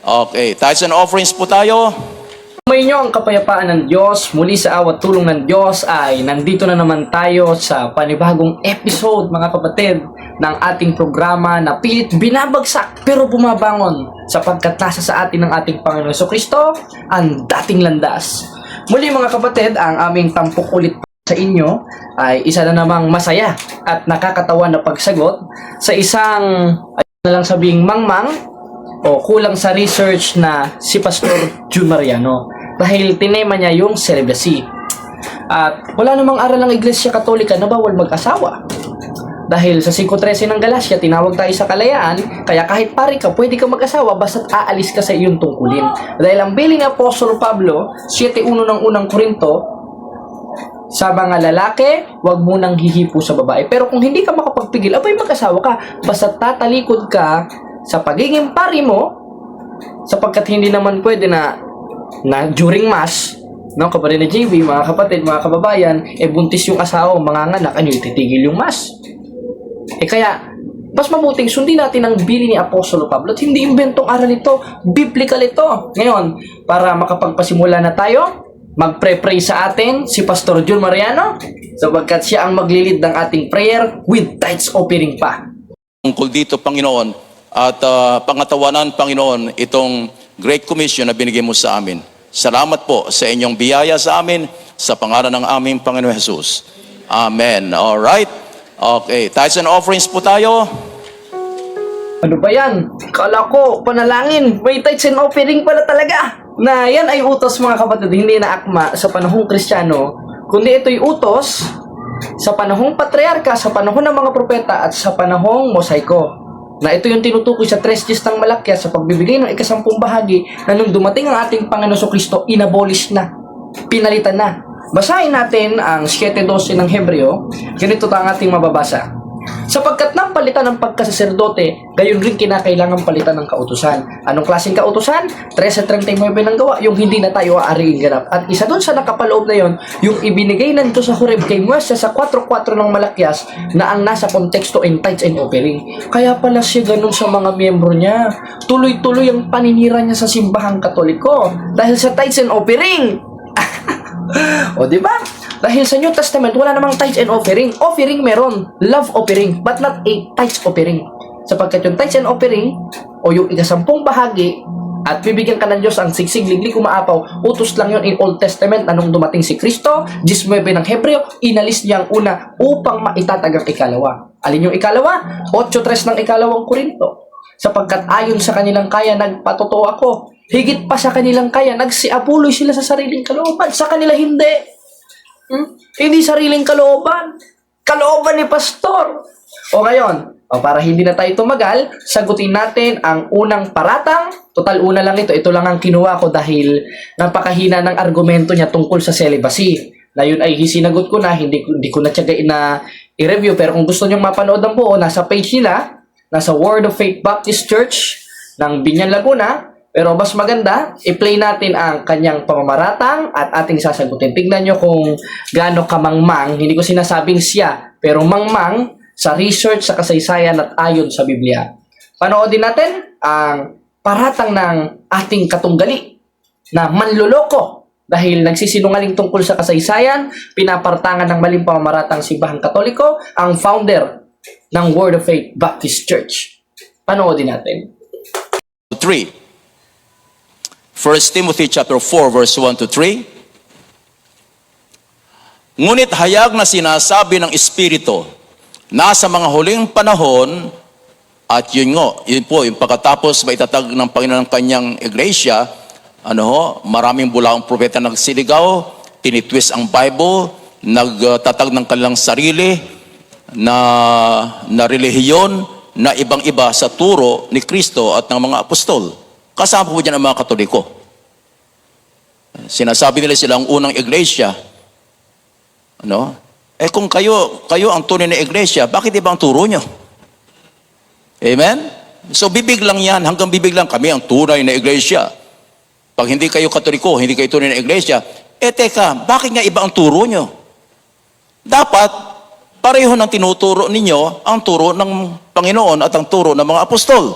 Okay, tithes and offerings po tayo. May inyo ang kapayapaan ng Diyos. Muli sa awat tulong ng Diyos ay nandito na naman tayo sa panibagong episode, mga kapatid, ng ating programa na pilit binabagsak pero bumabangon sapagkat nasa sa atin ng ating Panginoon Jesucristo ang dating landas. Muli mga kapatid, ang aming tampok ulit sa inyo ay isa na namang masaya at nakakatawa na pagsagot sa isang, na lang sabing mangmang o kulang sa research na si Pastor Jun Mariano dahil tinema niya yung celibacy. At wala namang aral ng Iglesia Katolika na bawal mag-asawa. Dahil sa 5.13 ng Galacia, tinawag tayo sa kalayaan, kaya kahit pari ka, pwede ka mag-asawa basta't aalis ka sa iyong tungkulin. Dahil ang bilin ni Apostol Pablo, 7.1 ng unang Korinto, sa mga lalaki, huwag mo nang hihipo sa babae. Pero kung hindi ka makapagpigil, abay mag-asawa ka, basta't tatalikod ka sa pagiging pari mo, sapagkat hindi naman pwede na during mass, no, kapatid na JV, mga kapatid, mga kababayan, buntis yung asawa, mga nganak, titigil yung mass. Kaya, mas mabuting sundin natin ang bili ni Apostol Pablo at hindi inventong aral ito, biblical ito. Ngayon, para makapagpasimula na tayo, magpre-pray sa atin si Pastor Jun Mariano, sapagkat siya ang maglilid ng ating prayer with tithes offering pa. Tungkol dito, Panginoon, at pangatawanan, Panginoon, itong Great Commission na binigay mo sa amin. Salamat po sa inyong biyaya sa amin, sa pangalan ng aming Panginoon Jesus. Amen. Alright. Okay, tithes and offerings po tayo. Ano ba yan? Kala ko, panalangin. May tithes and offering pala talaga. Na yan ay utos, mga kapatid, hindi na akma sa panahong Kristiyano, kundi ito'y utos sa panahong patriarka, sa panahon ng mga propeta, at sa panahong mosaiko. Na ito yung tinutukoy sa 3 Gs ng Malakya sa pagbibigay ng ikasampung bahagi na nung dumating ang ating Panginoon Jesucristo, inabolish na, pinalitan na. Basahin natin ang 7.12 ng Hebreo. Ganito ang ating mababasa. Sapagkat nang palitan ng pagkasaserdote, gayon rin kinakailangan palitan ng kautusan. Anong klaseng kautusan? 13.39 ng gawa, yung hindi na tayo aariing ganap. At isa doon sa nakapaloob na yon, yung ibinigay na nito sa Horeb kay Moises sa 4.4 ng Malakyas na ang nasa konteksto in tithes and offering. Kaya pala siya ganun sa mga miyembro niya. Tuloy-tuloy ang paninira niya sa simbahang Katoliko dahil sa tithes and offering. O diba? Dahil sa New Testament, wala namang tithes and offering. Offering meron. Love offering. But not a tithes offering. Sapagkat yung tithes and offering, o yung ikasampung bahagi, at bibigyan ka ng Diyos ang sigsig, liglig, umaapaw, utos lang yun in Old Testament na nung dumating si Kristo, 19 ng Hebreo, inalis niya ang una upang maitatag ang ikalawa. Alin yung ikalawa? 8.3 ng ikalawang Korinto. Sapagkat ayon sa kanilang kaya, nagpatotoo ako. Higit pa sa kanilang kaya, nagsiapuloy sila sa sariling kalooban. Sa kanila hindi. Hindi sariling kalooban. Kalooban ni Pastor. O ngayon, para hindi na tayo tumagal, sagutin natin ang unang paratang. Total, una lang ito. Ito lang ang kinuha ko dahil napakahina ng argumento niya tungkol sa celibacy. Na yun ay sinagot ko na, hindi ko na tiyagain na i-review. Pero kung gusto niyong mapanood ang buo, nasa page nila, nasa Word of Faith Baptist Church ng Binyan, Laguna. Pero mas maganda, i-play natin ang kanyang pamamaratang at ating sasagutin. Tingnan nyo kung gaano kamangmang, hindi ko sinasabing siya, pero mangmang sa research, sa kasaysayan at ayon sa Biblia. Panoodin natin ang paratang ng ating katunggali na manloloko dahil nagsisinungaling tungkol sa kasaysayan, pinapartangan ng maling pamamaratang simbahang Katoliko, ang founder ng Word of Faith Baptist Church. Panoodin natin. 3. 1 Timothy chapter 4 verse 1 to 3. Ngunit hayag na sinasabi ng Espiritu, nasa mga huling panahon, at yun po, yung pagkatapos maitatag ng Panginoon ng kanyang iglesia, maraming bulaang propeta nagsiligaw, tinitwist ang Bible, nagtatag ng kanilang sarili na relihiyon na ibang-iba sa turo ni Kristo at ng mga apostol. Kasama po dyan ang mga Katoliko. Sinasabi nila sila ang unang iglesia. Kung kayo ang tunay na iglesia, bakit iba ang turo nyo? Amen? So bibig lang yan, hanggang bibig lang kami ang tunay na iglesia. Pag hindi kayo Katoliko, hindi kayo tunay na iglesia, teka, bakit nga iba ang turo nyo? Dapat, pareho ng tinuturo ninyo ang turo ng Panginoon at ang turo ng mga apostol.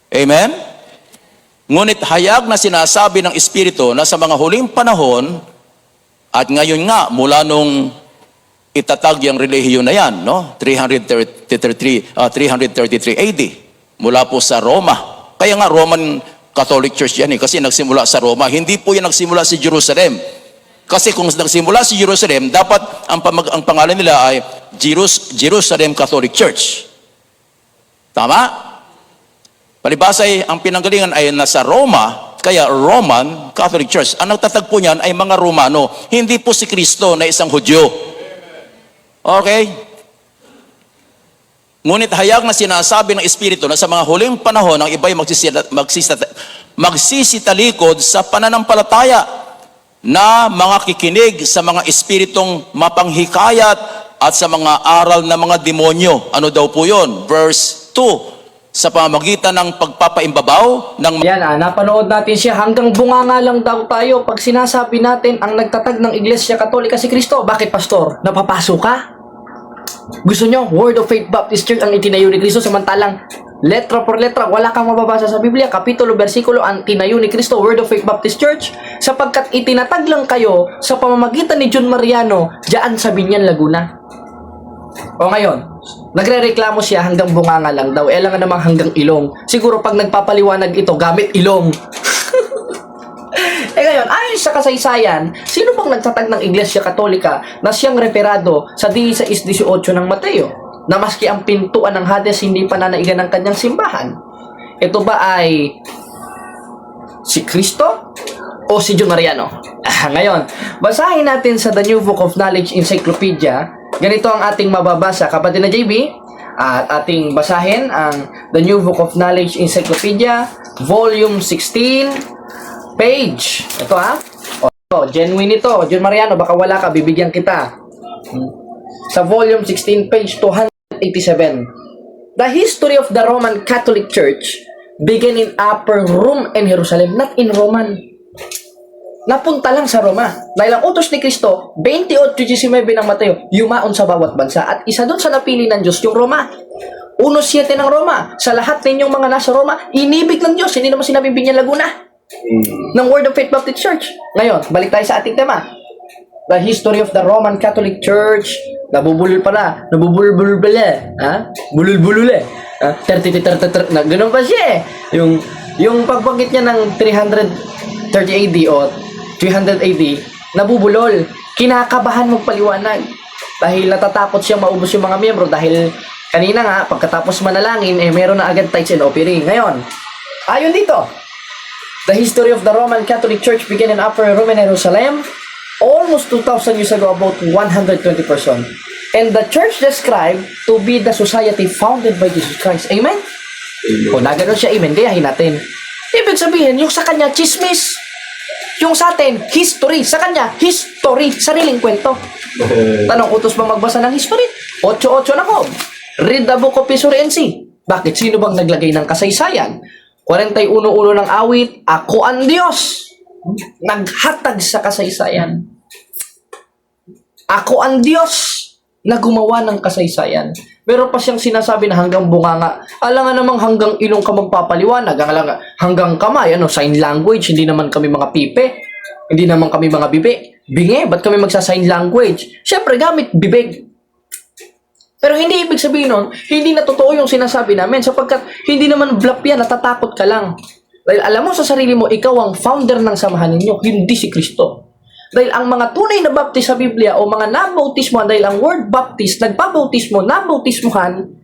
Amen? Ngunit hayag na sinasabi ng Espiritu na sa mga huling panahon, at ngayon nga, mula nung itatag yung relihiyon na yan, no? 333 AD, mula po sa Roma. Kaya nga, Roman Catholic Church yan kasi nagsimula sa Roma. Hindi po yan nagsimula sa Jerusalem. Kasi kung nagsimula sa Jerusalem, dapat ang pangalan nila ay Jerusalem Catholic Church. Tama? Palibhasa ay ang pinanggalingan ay nasa Roma, kaya Roman Catholic Church. Ang nagtatagpo niyan ay mga Romano, hindi po si Kristo na isang Hudyo. Okay? Ngunit hayag na sinasabi ng Espiritu na sa mga huling panahon, ang iba'y magsisitalikod sa pananampalataya na mga kikinig sa mga espiritong mapanghikayat at sa mga aral ng mga demonyo. Ano daw po yun? Verse 2. Sa pamamagitan ng pagpapaimbabaw ng Napanood natin siya. Hanggang bunganga lang daw tayo pag sinasabi natin ang nagtatag ng Iglesia Katolika si Kristo. Bakit, Pastor? Napapasok ka? Gusto nyo, Word of Faith Baptist Church ang itinayo ni Kristo, samantalang letra por letra, wala kang mababasa sa Biblia, kapitulo, versikulo, ang tinayo ni Kristo, Word of Faith Baptist Church, sapagkat itinatag lang kayo sa pamamagitan ni John Mariano, diyan sa Binyan, Laguna. O ngayon, nagre-reklamo siya hanggang bunganga lang daw. Lang namang hanggang ilong. Siguro pag nagpapaliwanag ito, gamit ilong. Ngayon, ayon sa kasaysayan, sino bang nagtatag ng Iglesia Katolika na siyang referado sa 16:18 ng Mateo? Na maski ang pintuan ng Hades hindi pa nanaigan ng kanyang simbahan. Ito ba ay si Kristo o si John Mariano? Ngayon, basahin natin sa The New Book of Knowledge Encyclopedia. Ganito ang ating mababasa, kapatid na JB, at ating basahin ang The New Book of Knowledge Encyclopedia, Volume 16, page. Ito genuine ito. John Mariano, baka wala ka, bibigyan kita. Sa Volume 16, page 287. The history of the Roman Catholic Church began in Upper Rome and Jerusalem, not in Roman. Napunta lang sa Roma. Dahil ang utos ni Kristo, 28:19 ng Mateo, yumaon sa bawat bansa. At isa doon sa napili ng Diyos, yung Roma. 1:7 ng Roma. Sa lahat ninyong mga nasa Roma, inibig ng Diyos. Hindi naman sinabing Binyan, Laguna. Ng Word of Faith Baptist Church. Ngayon, balik tayo sa ating tema. The history of the Roman Catholic Church. Nabubulol pala. Nabubulbulbule. Bululbulule. Ganun pa siya eh. Yung pagbanggit niya ng 330 AD o 300 AD, nabubulol. Kinakabahan magpaliwanag. Dahil natatakot siya maubos yung mga miyembro. Dahil kanina nga, pagkatapos manalangin, meron na agad tithes and offering. Ngayon, ayon dito, the history of the Roman Catholic Church began in Upper Rome and Jerusalem almost 2,000 years ago, about 120%. And the church described to be the society founded by Jesus Christ. Amen? O na ganun siya, amen. Gayahin natin. Ibig sabihin, yung sa kanya, chismis. Yung sa atin, history. Sa kanya, history. Sariling kwento. Tanong, utos ba magbasa ng history? 8:8 na ko. Read the book of history and see. Bakit? Sino bang naglagay ng kasaysayan? 41:1 ng awit, ako ang Diyos. Naghatag sa kasaysayan. Ako ang Diyos na gumawa ng kasaysayan. Meron pa siyang sinasabi na hanggang bunganga. Alam nga namang hanggang ilong ka magpapaliwanag. Hanggang kamay, sign language. Hindi naman kami mga pipe. Hindi naman kami mga bibe. Bingi, ba't kami magsa-sign language? Siyempre, gamit bibig. Pero hindi ibig sabihin nun, hindi na totoo yung sinasabi namin sapagkat hindi naman bluff yan, natatakot ka lang. Dahil alam mo sa sarili mo, ikaw ang founder ng samahan ninyo, hindi si Kristo. Dahil ang mga tunay na baptist sa Biblia o mga nabautismohan, dahil ang word baptist, nagbabautismo, nabautismohan,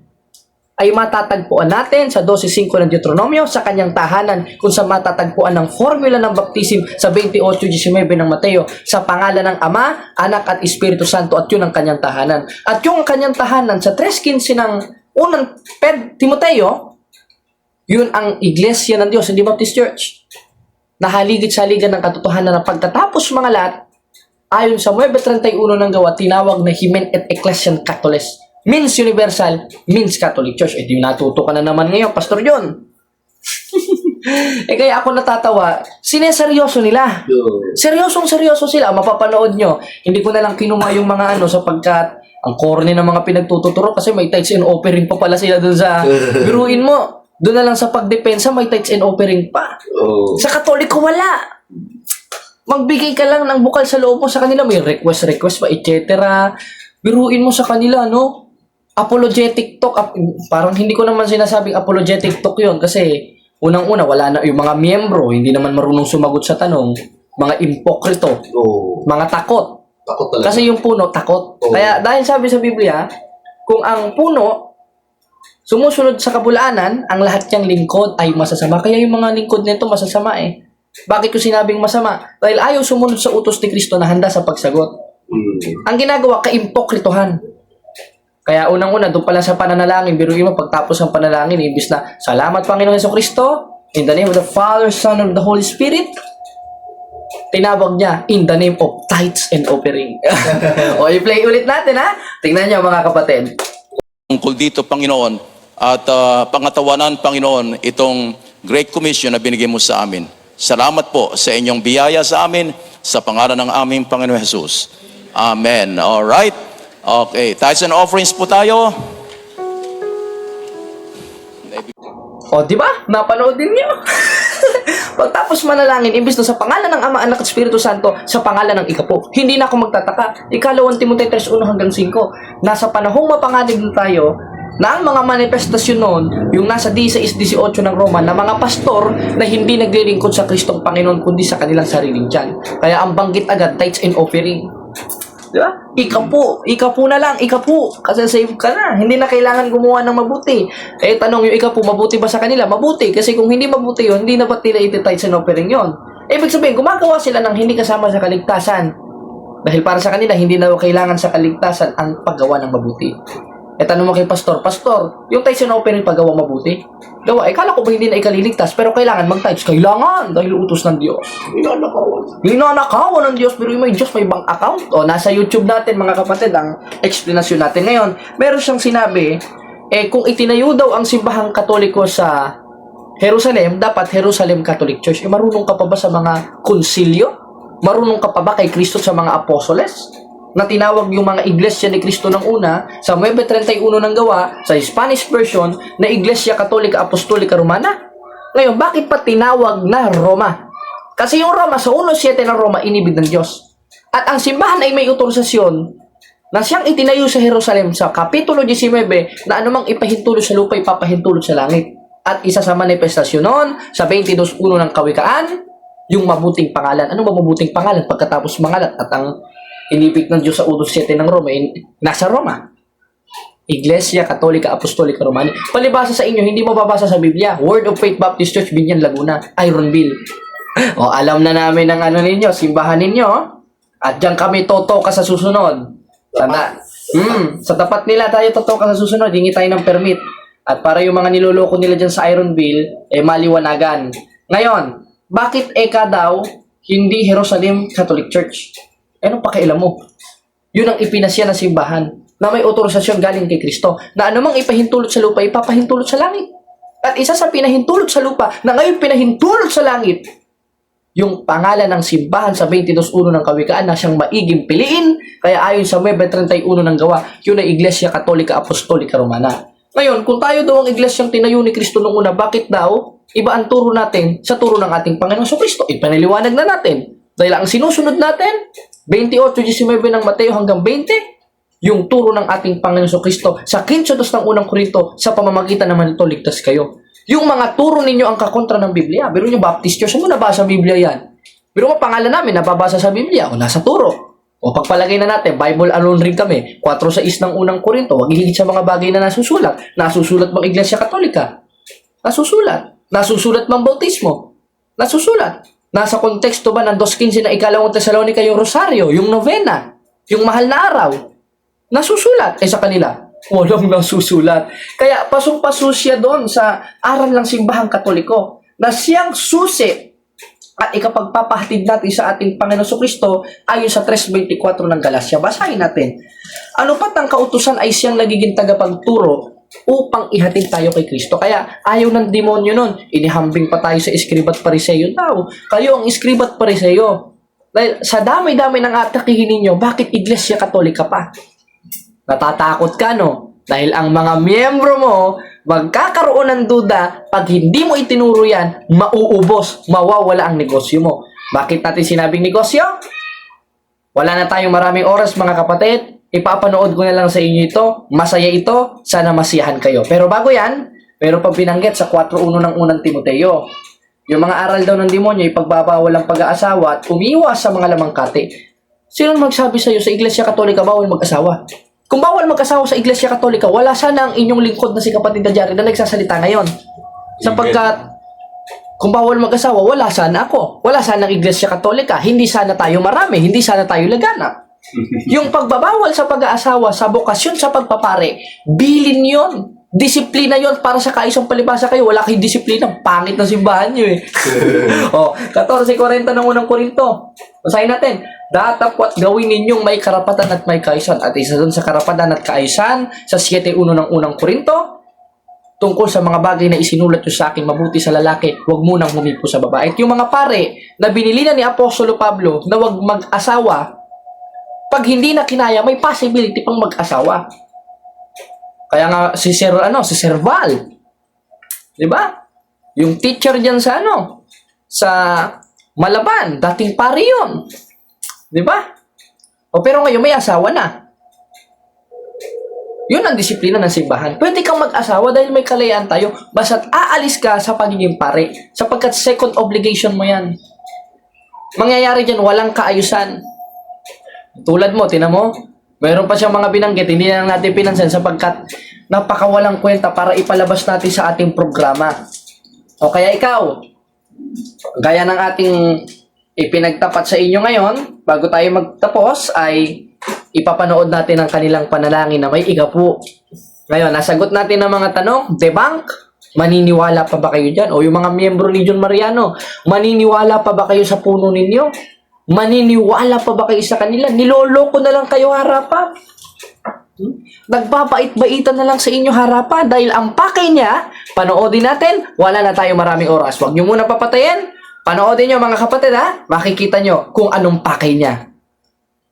ay matatagpuan natin sa 12:5 ng Deuteronomio sa kanyang tahanan kung sa matatagpuan ng formula ng baptism sa 28:19 ng Mateo sa pangalan ng Ama, Anak at Espiritu Santo at yun ang kanyang tahanan. At yung kanyang tahanan sa 3:15 ng unang Timoteo, yun ang Iglesia ng Diyos, hindi Baptist Church. Nahaligit-saligan ng katotohanan na pagkatapos mga lahat, ayon sa 9:31 ng gawa, tinawag na Hymen et Ecclesiam Catholicos. Means universal, means Catholic Church. Di natuto ka na naman ngayon, Pastor John. Kaya ako natatawa, sineseryoso nila. Seryosong-seryoso sila. Mapapanood nyo. Hindi ko na lang kinuma yung mga sapagkat ang corny ng mga pinagtututuro kasi may tithes and offering pa pala sila dun sa biruin mo. Doon na lang sa pagdepensa, may tithes and offering pa. Oh. Sa Katoliko, wala. Magbigay ka lang ng bukal sa loob mo sa kanila. May request pa, etc. Biruin mo sa kanila, no? Apologetic talk. Parang hindi ko naman sinasabing apologetic talk yon kasi unang-una, wala na yung mga miyembro, hindi naman marunong sumagot sa tanong. Mga impokrito, Oh. mga takot. Takot talaga. Kasi yung puno, takot. Oo. Kaya dahil sabi sa Biblia, kung ang puno sumusunod sa kabulaanan, ang lahat niyang lingkod ay masasama. Kaya yung mga lingkod nito masasama eh. Bakit ko sinabing masama? Dahil ayaw sumunod sa utos ni Kristo na handa sa pagsagot. Ang ginagawa, kaimpokritohan. Kaya unang-una, doon pala sa pananalangin, biruin mo, pagtapos ng panalangin, ibis na, salamat Panginoon Jesucristo, in the name of the Father, Son, and the Holy Spirit, tinawag niya, in the name of tithes and offering. O, i-play ulit natin, ha? Tingnan niyo, mga kapatid. Tungkol dito, Panginoon, at pangatawanan, Panginoon, itong Great Commission na binigay mo sa amin. Salamat po sa inyong biyaya sa amin, sa pangalan ng aming Panginoon Jesus. Amen. Alright. Okay. Tithes and offerings po tayo. O, di ba? Napanood din niyo. Pagtapos manalangin, imbis na sa pangalan ng Ama, Anak at Espiritu Santo, sa pangalan ng Ikapo. Hindi na ako magtataka. Ikalawang Timoteo 3:1 hanggang 5. Nasa panahong mapanganib na tayo, na ang mga manifestasyon noon, yung nasa 16-18 ng Roma, na mga pastor na hindi naglilingkod sa Kristong Panginoon, kundi sa kanilang sariling tiyan. Kaya ang banggit agad, tithes and offering. Di ba? Ikapo na lang, ikapo. Kasi save ka na. Hindi na kailangan gumawa ng mabuti. Eh, tanong yung ikapo, mabuti ba sa kanila? Mabuti. Kasi kung hindi mabuti yun, hindi na ba't nila iti-tithes and offering yun? Ibig sabihin, gumagawa sila ng hindi kasama sa kaligtasan. Dahil para sa kanila, hindi na kailangan sa kaligtasan ang paggawa ng mabuti. Eh, tanong mo kay Pastor, Pastor, yung tithes and offering paggawa mabuti? Gawa, kala ko ba hindi na ikaliligtas, pero kailangan mag-tithes? Kailangan, dahil utos ng Diyos. Ninanakawan ng Diyos, pero may Diyos, may bank account. O, nasa YouTube natin, mga kapatid, ang explanation natin ngayon. Meron siyang sinabi, kung itinayo daw ang simbahang Katoliko sa Jerusalem, dapat Jerusalem Catholic Church. Marunong ka pa ba sa mga konsilyo? Marunong ka pa ba kay Kristo sa mga apostoles? Na tinawag yung mga iglesia ni Kristo ng una sa 9:31 ng gawa sa Spanish version na Iglesia Katolika Apostolika Romana. Ngayon, bakit pa tinawag na Roma? Kasi yung Roma, sa 1:7 ng Roma, inibig ng Diyos. At ang simbahan ay may otorisasyon na siyang itinayo sa Jerusalem sa Kapitulo 19 na anumang ipahintulot sa lupa, ipapahintulot sa langit. At isa sa manifestasyon noon, sa 22:1 ng Kawikaan, yung mabuting pangalan. Ano ba mabuting pangalan pagkatapos mangalat? At ang inibig ng Diyos sa 1:7 ng Roma, nasa Roma. Iglesia Katolika Apostolika Romana. Palibasa sa inyo, hindi mababasa sa Biblia. Word of Faith Baptist Church, Binyan, Laguna, Ironville. O, alam na namin ang ano ninyo, simbahan ninyo. At diyan kami totoka sa susunod. Tanda. Sa tapat nila tayo totoka sa susunod. Hingi tayo ng permit. At para yung mga niloloko nila dyan sa Ironville, maliwanagan. Ngayon, bakit daw hindi Jerusalem Catholic Church? Anong pakialam mo? Yun ang ipinasya ng simbahan na may otorisasyon galing kay Kristo na anumang ipahintulot sa lupa, ipapahintulot sa langit. At isa sa pinahintulot sa lupa na ngayon pinahintulot sa langit, yung pangalan ng simbahan sa 22:1 ng Kawikaan na siyang maiging piliin, kaya ayon sa 9:31 ng gawa, yun ay Iglesia Katolika Apostolika Romana. Ngayon, kung tayo daw ang iglesyang tinayo ni Kristo noong una, bakit daw iba ang turo natin sa turo ng ating Panginoon sa Kristo? Ipaniliwanag na natin. Dahil ang sinusunod natin, 28:19 ng Mateo hanggang 20, yung turo ng ating Panginoon sa Kristo sa 15 ng unang Korinto, sa pamamagitan naman ito, ligtas kayo. Yung mga turo ninyo ang kakontra ng Biblia. Biro nyo, Baptist Church, mo nabasa sa Biblia yan? Biro mo, pangalan namin, nababasa sa Biblia, o nasa turo. O pagpalagay na natin, Bible alone rin kami, 4:6 ng unang Korinto, wag hihigit sa mga bagay na nasusulat. Nasusulat bang Iglesia Katolika? Nasusulat. Nasusulat bang bautismo? Nasusulat. Nasa konteksto ba ng 2:15 na ikalawang Tesalonica yung rosaryo, yung novena, yung mahal na araw? Nasusulat. Sa kanila, walang nasusulat. Kaya pasong-paso siya doon sa aral ng simbahang Katoliko na siyang susi at ikapagpapahatid natin sa ating Panginoon Kristo ayon sa 3:24 ng Galacia. Basahin natin. Ano pat ang kautusan ay siyang nagiging tagapagturo upang ihatid tayo kay Kristo. Kaya ayaw ng demonyo nun. Inihambing pa tayo sa iskriba at pariseyo daw. Kayo ang iskriba at pariseyo. Dahil sa dami-dami ng atakihin ninyo, bakit Iglesia Katolika pa? Natatakot ka, no? Dahil ang mga miyembro mo, magkakaroon ng duda, pag hindi mo itinuro yan, mauubos, mawawala ang negosyo mo. Bakit natin sinabing negosyo? Wala na tayong maraming oras mga kapatid. Ipapanood ko na lang sa inyo ito. Masaya ito. Sana masiyahan kayo. Pero bago yan, meron pang binanggit sa 4.1 ng unang Timoteo. Yung mga aral daw ng demonyo, ipagbabawal ang pag-aasawa at umiwas sa mga lamangkati. Sino magsabi sa iyo sa Iglesia Katolika bawal mag-asawa? Kung bawal mag-asawa sa Iglesia Katolika, wala sana ang inyong lingkod na si Kapatid Jari na nagsasalita ngayon. Sapagkat kung bawal mag-asawa, wala sana ako. Wala sana ang Iglesia Katolika. Hindi sana tayo marami. Hindi sana tayo laganap. Yung pagbabawal sa pag-aasawa, sa bokasyon, sa pagpapare, bilin yon. Disiplina yon para sa kaisang palibasa kayo. Wala kayong disiplina. Pangit na simbahan nyo eh. 14:40 ng unang Korinto. Basahin natin. Datapwat gawin ninyong may karapatan at may kaisan. At isa dun sa karapatan at kaisan, sa 7.1 ng unang Korinto, tungkol sa mga bagay na isinulat nyo sa akin, mabuti sa lalaki, huwag munang humipo sa babae. At yung mga pare na binili na ni Apostolo Pablo na huwag mag-asawa, pag hindi na kinaya, may possibility pang mag-asawa. Kaya nga si Sir Val, 'di ba? Yung teacher diyan sa sa Malaban, dating pare 'yon. 'Di ba? Pero ngayon may asawa na. Yun ang disiplina ng simbahan. Pwede kang mag-asawa dahil may kalayaan tayo, basta't aalis ka sa pagiging pare, sapagkat second obligation mo 'yan. Mangyayari diyan walang kaayusan. Tulad mo, tinan mo, mayroon pa siyang mga binanggit, hindi na lang natin pinansin sapagkat napakawalang kwenta para ipalabas natin sa ating programa. O kaya ikaw, gaya ng ating ipinagtapat sa inyo ngayon, bago tayo magtapos ay ipapanood natin ang kanilang panalangin na may igapu. Ngayon, nasagot natin ang mga tanong, debunk, maniniwala pa ba kayo dyan? O yung mga miyembro ni John Mariano, maniniwala pa ba kayo sa puno ninyo? Maniniwala pa ba kayo sa kanila? Niloloko na lang kayo harapan. Nagbabait-baitan na lang sa inyo harapan dahil ang pakay niya, panoodin natin, wala na tayo maraming oras. Huwag nyo muna papatayin. Panoodin nyo mga kapatid ha. Makikita nyo kung anong pakay niya.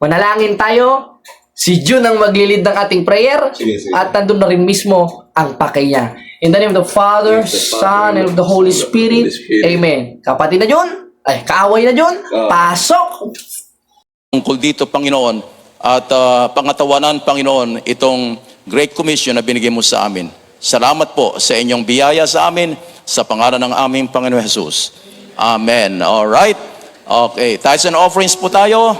Manalangin tayo. Si June ang maglilid ng ating prayer. Sige. At nandun na rin mismo ang pakay niya. In the name of the Father, Son, and of the Holy Spirit. Amen. Kapatid na June, kaaway na June, pasok! Tungkol dito, Panginoon, at pangatawanan, Panginoon, itong Great Commission na binigay mo sa amin. Salamat po sa inyong biyaya sa amin, sa pangalan ng aming Panginoon Jesus. Amen. Alright? Okay, tithes and offerings po tayo.